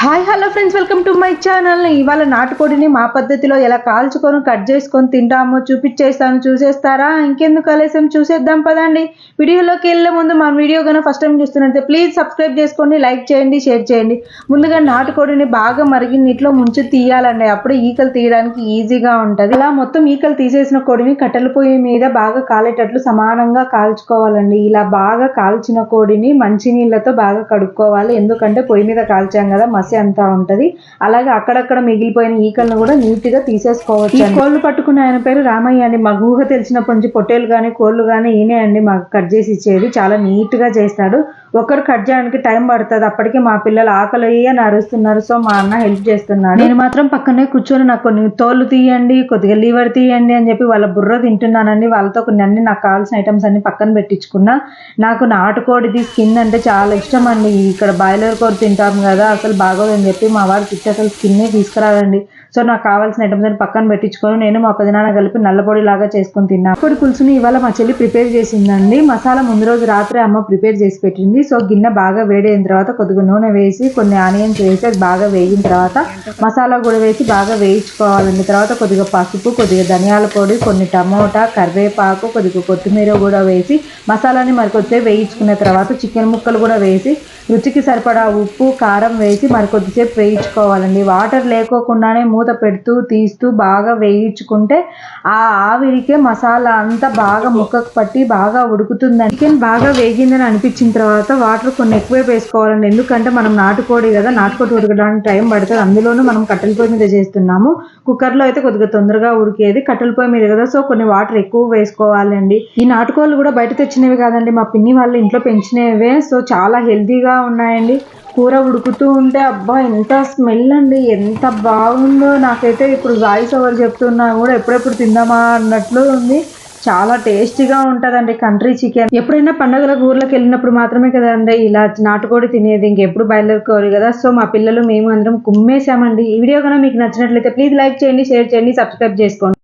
Hi hello friends, welcome to my channel. ఇవాళ నాటుకోడిని మా పద్ధతిలో ఎలా కాల్చుకొని కట్ చేసుకొని తింటామో చూపించేస్తాను, చూసేస్తారా? ఇంకెందుకు ఆలస్యం, చూసేద్దాం పదండి. వీడియోలోకి వెళ్ళే ముందు మన వీడియో కనుక ఫస్ట్ టైం చూస్తున్నట్లయితే ప్లీజ్ సబ్స్క్రైబ్ చేసుకోండి, లైక్ చేయండి, షేర్ చేయండి. ముందుగా నాటుకోడిని బాగా మరిగి నీటిలో ముంచి తీయాలండి, అప్పుడు ఈకలు తీయడానికి ఈజీగా ఉంటుంది. అలా మొత్తం ఈకలు తీసేసిన కోడిని కట్టెల పొయ్యి మీద బాగా కాలేటట్లు సమానంగా కాల్చుకోవాలండి. ఇలా బాగా కాల్చిన కోడిని మంచినీళ్ళతో బాగా కడుక్కోవాలి, ఎందుకంటే పొయ్యి మీద కాల్చాం కదా, అంతా ఉంటది. అలాగే అక్కడక్కడ మిగిలిపోయిన ఈకలను కూడా నీట్ గా తీసేసుకోవచ్చు. ఈ కోళ్లు పట్టుకున్న ఆయన పేరు రామయ్య అండి. మా ఊహ తెలిసినప్పటి నుంచి పొట్టేలు గానీ కోళ్లు గానీ ఈయనే అండి మాకు కట్ చేసి ఇచ్చేది. చాలా నీట్ గా చేస్తాడు. ఒకరు కట్ చేయడానికి టైం పడుతుంది. అప్పటికే మా పిల్లలు ఆకలి అని అరుస్తున్నారు. సో మా అన్న హెల్ప్ చేస్తున్నాడు. నేను మాత్రం పక్కనే కూర్చొని నాకు కొన్ని తోలు తీయండి, కొద్దిగా లీవర్ తీయండి అని చెప్పి వాళ్ళ బుర్ర తింటున్నానండి. వాళ్ళతో కొన్ని అన్ని నాకు కావాల్సిన ఐటమ్స్ అన్ని పక్కన పెట్టించుకున్నా. నాకు నాటుకోడిది స్కిన్ అంటే చాలా ఇష్టం అండి. ఇక్కడ బాయిలర్ కోడి తింటాం కదా, అసలు బాగోదని చెప్పి మా వాడికి ఇచ్చి అసలు స్కిన్నే తీసుకురాదండి. సో నాకు కావాల్సిన ఐటమ్స్ అని పక్కన పెట్టించుకొని నేను మా పెదనాన్న కలిపి నల్లపొడి లాగా చేసుకొని తిన్నా. పొడి పులుసుని ఇవాళ మా చెల్లి ప్రిపేర్ చేసిందండి. మసాలా ముందు రోజు రాత్రి అమ్మ ప్రిపేర్ చేసి పెట్టింది. సో గిన్నె బాగా వేడైన తర్వాత కొద్దిగా నూనె వేసి కొన్ని ఆనియన్స్ వేసి అది బాగా వేగిన తర్వాత మసాలా కూడా వేసి బాగా వేయించుకోవాలండి. తర్వాత కొద్దిగా పసుపు, కొద్దిగా ధనియాల పొడి, కొన్ని టమోటా, కరివేపాకు, కొద్దిగా కొత్తిమీర కూడా వేసి మసాలాని మరికొద్దిసేపు వేయించుకున్న తర్వాత చికెన్ ముక్కలు కూడా వేసి రుచికి సరిపడా ఉప్పు, కారం వేసి మరికొద్దిసేపు వేయించుకోవాలండి. వాటర్ లేకోకుండానే మూత పెడుతూ తీస్తూ బాగా వేయించుకుంటే ఆ ఆవిరికే మసాలా అంతా బాగా ముక్కకు పట్టి బాగా ఉడుకుతుందండి. చికెన్ బాగా వేగిందని అనిపించిన తర్వాత వాటర్ కొన్ని ఎక్కువే వేసుకోవాలండి, ఎందుకంటే మనం నాటుకోడి కదా, నాటుకోడి ఉడకడానికి టైం పడుతుంది. అందులోనూ మనం కట్టెల పొయ్యి మీద చేస్తున్నాము. కుక్కర్లో అయితే కొద్దిగా తొందరగా ఉడికేది, కట్టెల పొయ్యి మీద కదా, సో కొన్ని వాటర్ ఎక్కువ వేసుకోవాలండి. ఈ నాటుకోళ్ళు కూడా బయట తెచ్చినవి కాదండి, మా పిన్ని వాళ్ళు ఇంట్లో పెంచినవే. సో చాలా హెల్తీగా ఉన్నాయండి. కూర ఉడుకుతూ ఉంటే అబ్బా ఎంత స్మెల్ అండి, ఎంత బాగుందో. నాకైతే ఇప్పుడు వాయిస్ ఓవర్ చెప్తున్నా కూడా ఎప్పుడెప్పుడు తిందామా అన్నట్లు ఉంది. చాలా టేస్టీగా ఉంటుందండి కంట్రీ చికెన్. ఎప్పుడైనా పండుగలకు ఊర్లోకి వెళ్ళినప్పుడు మాత్రమే కదండి ఇలా నాటుకోడి తినేది, ఇంకెప్పుడు బయలుదేరుకోరు కదా. సో మా పిల్లలు మేము అందరం కుమ్మేశామండి. ఈ వీడియో కనుక మీకు నచ్చినట్లయితే ప్లీజ్ లైక్ చేయండి, షేర్ చేయండి, సబ్స్క్రైబ్ చేసుకోండి.